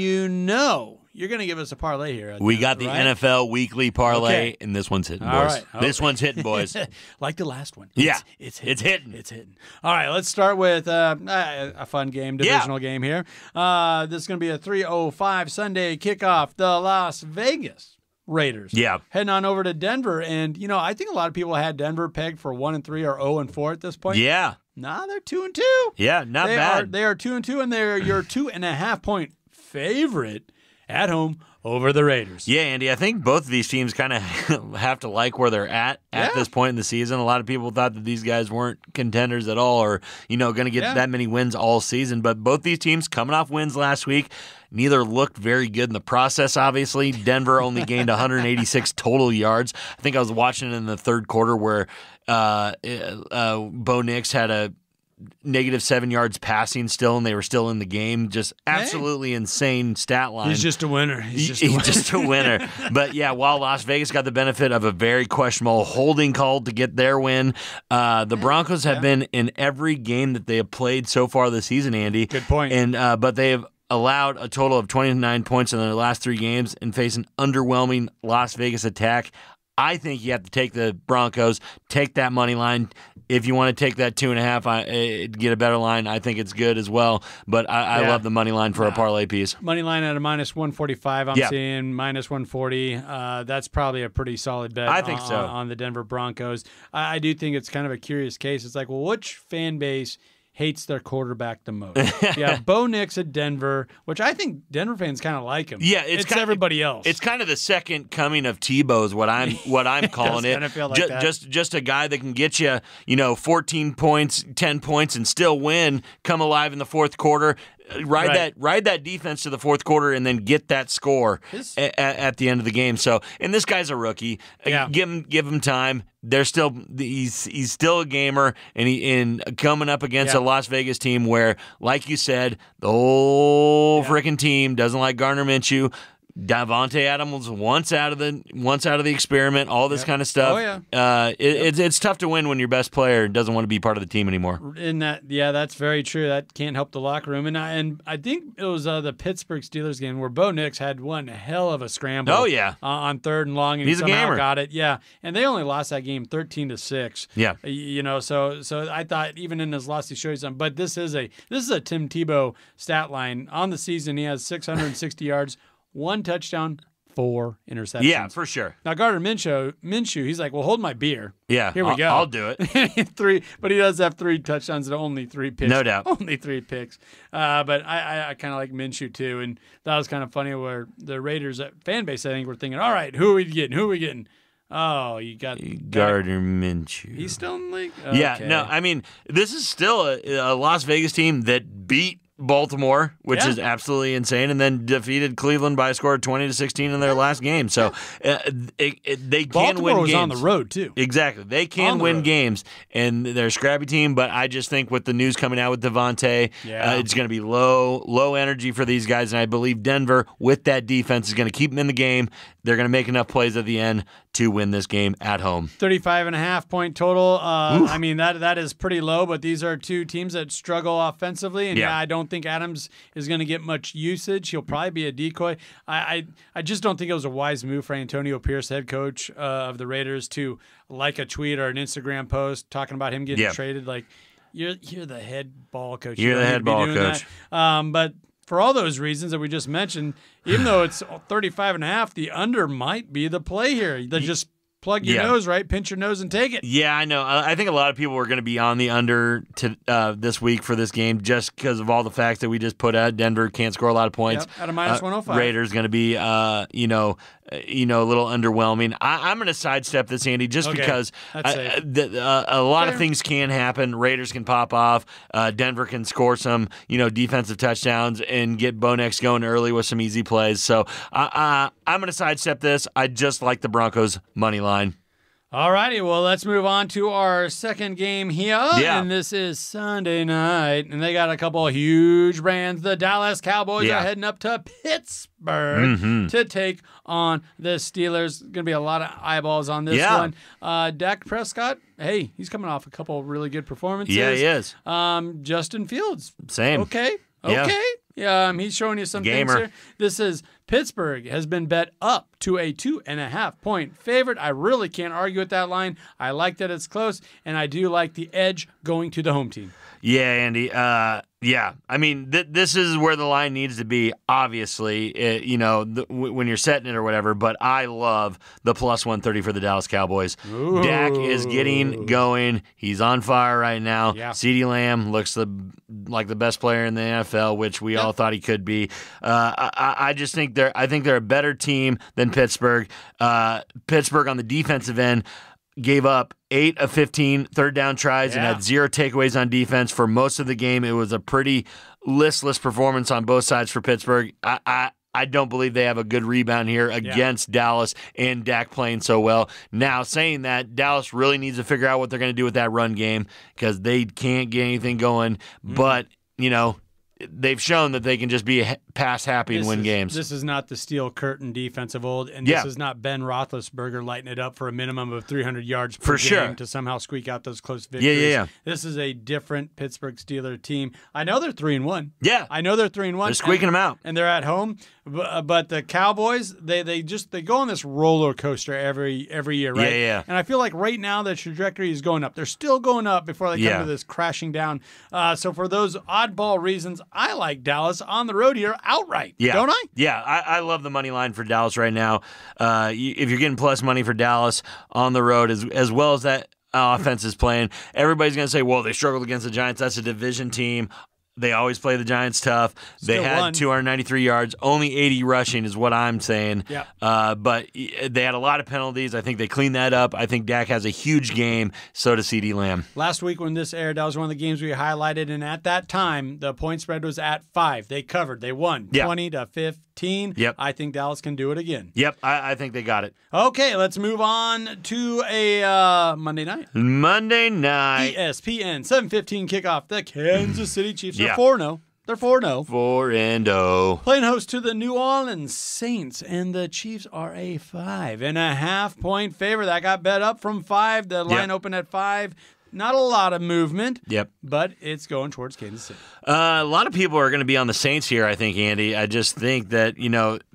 you're going to give us a parlay here. We got the NFL weekly parlay, Okay. and this one's hitting, All boys. right. Okay. This one's hitting, boys. Like the last one. Yeah. It's hitting. It's hitting. All right, let's start with a fun game, divisional game here. This is going to be a 3:05 Sunday kickoff. The Las Vegas Raiders. Yeah. Heading on over to Denver. And, I think a lot of people had Denver pegged for 1-3 or 0-4 at this point. Yeah. Nah, they're 2-2. Yeah, not bad. They are 2-2, and they're your 2.5-point favorite at home over the Raiders. Yeah, Andy, I think both of these teams kind of have to like where they're at this point in the season. A lot of people thought that these guys weren't contenders at all or, going to get that many wins all season. But both these teams coming off wins last week, neither looked very good in the process, obviously. Denver only gained 186 total yards. I think I was watching it in the third quarter where Bo Nix had a -7 yards passing still, and they were still in the game. Just absolutely insane stat line. He's just a winner. He's just a winner. But, yeah, while Las Vegas got the benefit of a very questionable holding call to get their win, the Broncos have been in every game that they have played so far this season, Andy. Good point. And but they have allowed a total of 29 points in their last 3 games and face an underwhelming Las Vegas attack. I think you have to take the Broncos, take that money line. If you want to take that 2.5, get a better line, I think it's good as well. But I love the money line for a parlay piece. Money line at a -145, I'm seeing -140. That's probably a pretty solid bet. I think so. On the Denver Broncos. I do think it's kind of a curious case. It's like, well, which fan base hates their quarterback the most? Bo Nix at Denver, which I think Denver fans kind of like him. Yeah, it's everybody else. It's kind of the second coming of Tebow is what I'm calling it. Kind of feel like that. Just a guy that can get you, 14 points, 10 points, and still win. Come alive in the fourth quarter. Ride that defense to the fourth quarter and then get that score at the end of the game. So, and this guy's a rookie. Give him time. He's still a gamer, and coming up against a Las Vegas team where, like you said, the whole freaking team doesn't like Gardner Minshew. Davante Adams once out of the experiment, all this kind of stuff. Oh yeah, it's tough to win when your best player doesn't want to be part of the team anymore. That's very true. That can't help the locker room. And I think it was the Pittsburgh Steelers game where Bo Nix had one hell of a scramble. Oh yeah, on 3rd and long, and he's he somehow a gamer. Got it. Yeah, and they only lost that game 13-6. Yeah, So I thought even in his loss he showed you something. But this is a Tim Tebow stat line on the season. He has 660 yards. 1 touchdown, 4 interceptions. Yeah, for sure. Now, Gardner Minshew, he's like, well, hold my beer. Yeah, here we go. I'll do it. 3, but he does have 3 touchdowns and only 3 picks. No doubt. Only 3 picks. But I kind of like Minshew, too. And that was kind of funny where the Raiders fan base, I think, were thinking, all right, who are we getting? Oh, you got Gardner Minshew. He's still in the league? Yeah, Okay. no, I mean, this is still a Las Vegas team that beat Baltimore, which is absolutely insane, and then defeated Cleveland by a score of 20-16 in their last game. So they can Baltimore win was games. on the road, too. Exactly. They can win games, and they're a scrappy team, but I just think with the news coming out with Devontae, it's going to be low energy for these guys, and I believe Denver, with that defense, is going to keep them in the game. They're going to make enough plays at the end to win this game at home. 35.5-point total. I mean, that is pretty low, but these are two teams that struggle offensively, and I don't think Adams is going to get much usage. He'll probably be a decoy. I just don't think it was a wise move for Antonio Pierce, head coach of the Raiders, to like a tweet or an Instagram post talking about him getting traded. Like, you're the head ball coach. You're the head ball coach. But for all those reasons that we just mentioned, even though it's 35.5, the under might be the play here. They just plug your nose, right? Pinch your nose and take it. Yeah, I know. I think a lot of people are going to be on the under this week for this game just because of all the facts that we just put out. Denver can't score a lot of points. At a minus 105. Raiders going to be, a little underwhelming. I'm going to sidestep this, Andy, just because a lot of things can happen. Raiders can pop off. Denver can score some, defensive touchdowns and get Bo Nix going early with some easy plays. So I'm going to sidestep this. I just like the Broncos money line. All righty, well, let's move on to our second game here. Yeah. And this is Sunday night, and they got a couple of huge brands. The Dallas Cowboys are heading up to Pittsburgh to take on the Steelers. Going to be a lot of eyeballs on this one. Dak Prescott, hey, he's coming off a couple of really good performances. Yeah, he is. Justin Fields. Same. Okay. He's showing you some things here. This is Pittsburgh has been bet up to a 2.5-point favorite. I really can't argue with that line. I like that it's close, and I do like the edge going to the home team. Yeah, Andy. I mean, this is where the line needs to be, obviously, when you're setting it or whatever, but I love the plus 130 for the Dallas Cowboys. Ooh. Dak is getting going. He's on fire right now. Yeah. CeeDee Lamb looks like the best player in the NFL, which we all thought he could be. I just think they're a better team than Pittsburgh. Pittsburgh on the defensive end gave up 8 of 15 third down tries and had 0 takeaways on defense for most of the game. It was a pretty listless performance on both sides for Pittsburgh. I don't believe they have a good rebound here against Dallas and Dak playing so well. Now, saying that, Dallas really needs to figure out what they're going to do with that run game because they can't get anything going. But, they've shown that they can just be pass happy and win games. This is not the steel curtain defense of old, and this is not Ben Roethlisberger lighting it up for a minimum of 300 yards per game to somehow squeak out those close victories. Yeah. This is a different Pittsburgh Steelers team. I know they're 3-1. Yeah. I know they're 3-1. They're squeaking them out. And they're at home. But the Cowboys, they go on this roller coaster every year, right? Yeah. And I feel like right now the trajectory is going up. They're still going up before they come to this crashing down. So for those oddball reasons, I like Dallas on the road here outright. Don't I? Yeah, I love the money line for Dallas right now. If you're getting plus money for Dallas on the road, as well as that offense is playing, everybody's going to say, well, they struggled against the Giants. That's a division team. They always play the Giants tough. They had 293 yards, only 80 rushing is what I'm saying. But they had a lot of penalties. I think they cleaned that up. I think Dak has a huge game. So does CeeDee Lamb. Last week when this aired, that was one of the games we highlighted, and at that time, the point spread was at 5. They covered. They won 20-15. Yep. I think Dallas can do it again. Yep, I think they got it. Okay, let's move on to a Monday night. ESPN 7:15 kickoff. The Kansas City Chiefs are 4-0. They're 4-0. 4-0. Playing host to the New Orleans Saints, and the Chiefs are a 5.5-point favorite. That got bet up from 5. The line opened at 5. Not a lot of movement, but it's going towards Kansas City. A lot of people are going to be on the Saints here, I think, Andy. I just think that,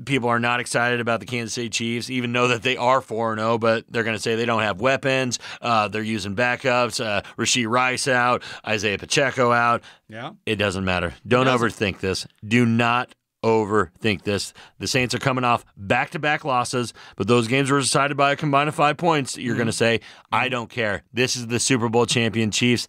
people are not excited about the Kansas City Chiefs, even though that they are 4-0, but they're going to say they don't have weapons. They're using backups. Rashee Rice out. Isaiah Pacheco out. Yeah. It doesn't matter. Don't overthink this. Do not overthink this. The Saints are coming off back-to-back losses, but those games were decided by a combined of 5 points. You're going to say, I don't care. This is the Super Bowl champion Chiefs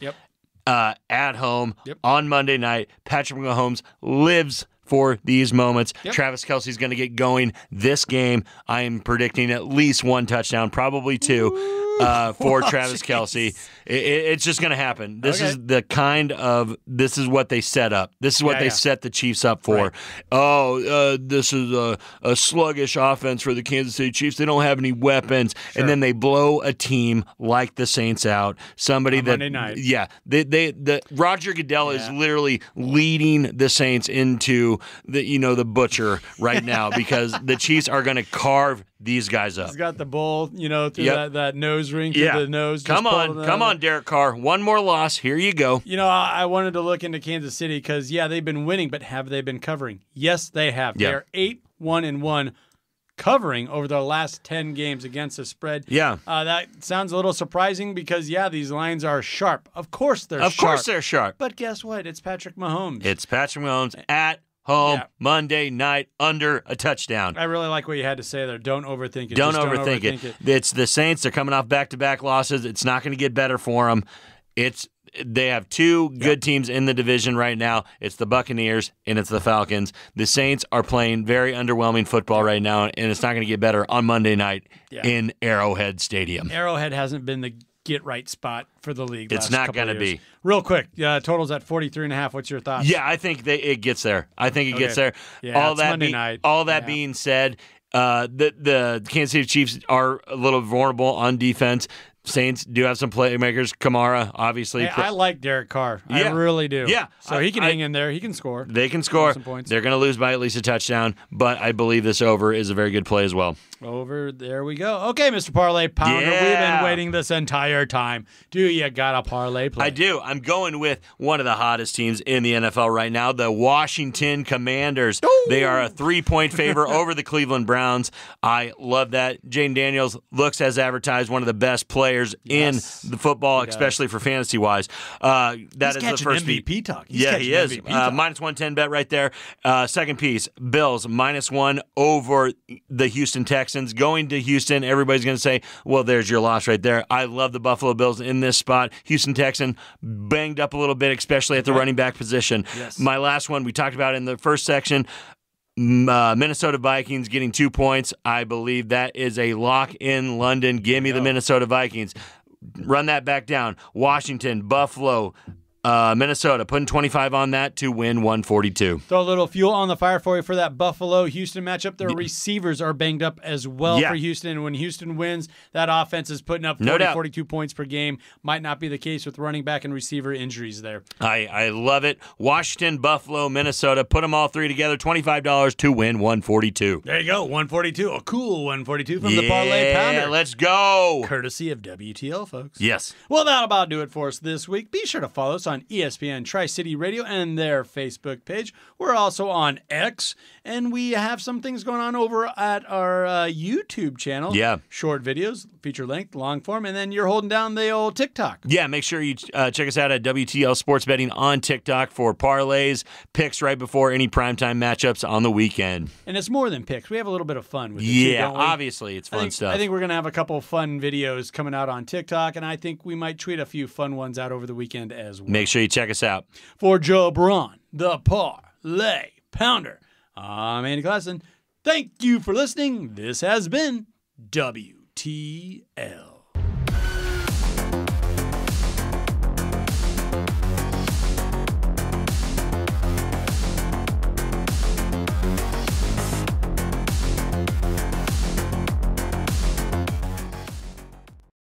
at home on Monday night. Patrick Mahomes lives for these moments. Travis Kelce's going to get going this game. I am predicting at least 1 touchdown, probably 2. For Travis Kelce. It's just going to happen. This is what they set up. This is what they set the Chiefs up for. Right. This is a sluggish offense for the Kansas City Chiefs. They don't have any weapons. Sure. And then they blow a team like the Saints out. Somebody that Monday night. Yeah. The Roger Goodell is literally leading the Saints into the butcher right now because the Chiefs are going to carve these guys up. He's got the bull, through that nose ring through the nose. Come on, Derek Carr. One more loss. Here you go. I wanted to look into Kansas City because, they've been winning, but have they been covering? Yes, they have. They're 8-1-1 covering over their last 10 games against the spread. Yeah. That sounds a little surprising because, these lines are sharp. Of course they're sharp. Of course they're sharp. But guess what? It's Patrick Mahomes. It's Patrick Mahomes at home Monday night under a touchdown. I really like what you had to say there. Don't overthink it. Don't overthink it. It's the Saints. They're coming off back-to-back losses. It's not going to get better for them. They have two good teams in the division right now. It's the Buccaneers and it's the Falcons. The Saints are playing very underwhelming football right now, and it's not going to get better on Monday night in Arrowhead Stadium. Arrowhead hasn't been the get-right spot for the league. It's not going to be. Real quick, totals at 43.5. What's your thoughts? Yeah, I think it gets there. I think it gets there. Yeah, it's Monday night. All that being said, the Kansas City Chiefs are a little vulnerable on defense. Saints do have some playmakers. Kamara, obviously. Hey, I like Derek Carr. I really do. Yeah. So he can hang in there. He can score. They can score. Some points. They're going to lose by at least a touchdown, but I believe this over is a very good play as well. Over. There we go. Okay, Mr. Parlay Pounder. Yeah. We've been waiting this entire time. Do you got a parlay play? I do. I'm going with one of the hottest teams in the NFL right now, the Washington Commanders. Ooh. They are a 3-point favorite over the Cleveland Browns. I love that. Jaden Daniels looks as advertised one of the best players in the football, especially for fantasy-wise. That He's is the first MVP talk. He is. Minus 110 bet right there. Second piece, Bills -1 over the Houston Texans. Going to Houston, everybody's going to say, well, there's your loss right there. I love the Buffalo Bills in this spot. Houston Texan banged up a little bit, especially at the running back position. Yes. My last one, we talked about in the first section, Minnesota Vikings getting 2 points. I believe that is a lock in London. Give me the Minnesota Vikings. Run that back down. Washington, Buffalo, Minnesota, putting 25 on that to win 142. Throw a little fuel on the fire for you for that Buffalo-Houston matchup. Their receivers are banged up as well for Houston. And when Houston wins, that offense is putting up 42 points per game. Might not be the case with running back and receiver injuries there. I love it. Washington, Buffalo, Minnesota, put them all three together, $25 to win 142. There you go, 142. A cool 142 from the Parlay Pounder. Let's go. Courtesy of WTL, folks. Yes. Well, that'll about do it for us this week. Be sure to follow us on ESPN Tri-City Radio and their Facebook page. We're also on X, and we have some things going on over at our YouTube channel. Yeah. Short videos, feature length, long form, and then you're holding down the old TikTok. Yeah, make sure you check us out at WTL Sports Betting on TikTok for parlays, picks right before any primetime matchups on the weekend. And it's more than picks. We have a little bit of fun with it too, don't we? Obviously, it's fun stuff. I think we're going to have a couple fun videos coming out on TikTok, and I think we might tweet a few fun ones out over the weekend as well. Make sure you check us out. For JaBron, the Parlay Pounder, I'm Andy Classen. Thank you for listening. This has been WTL.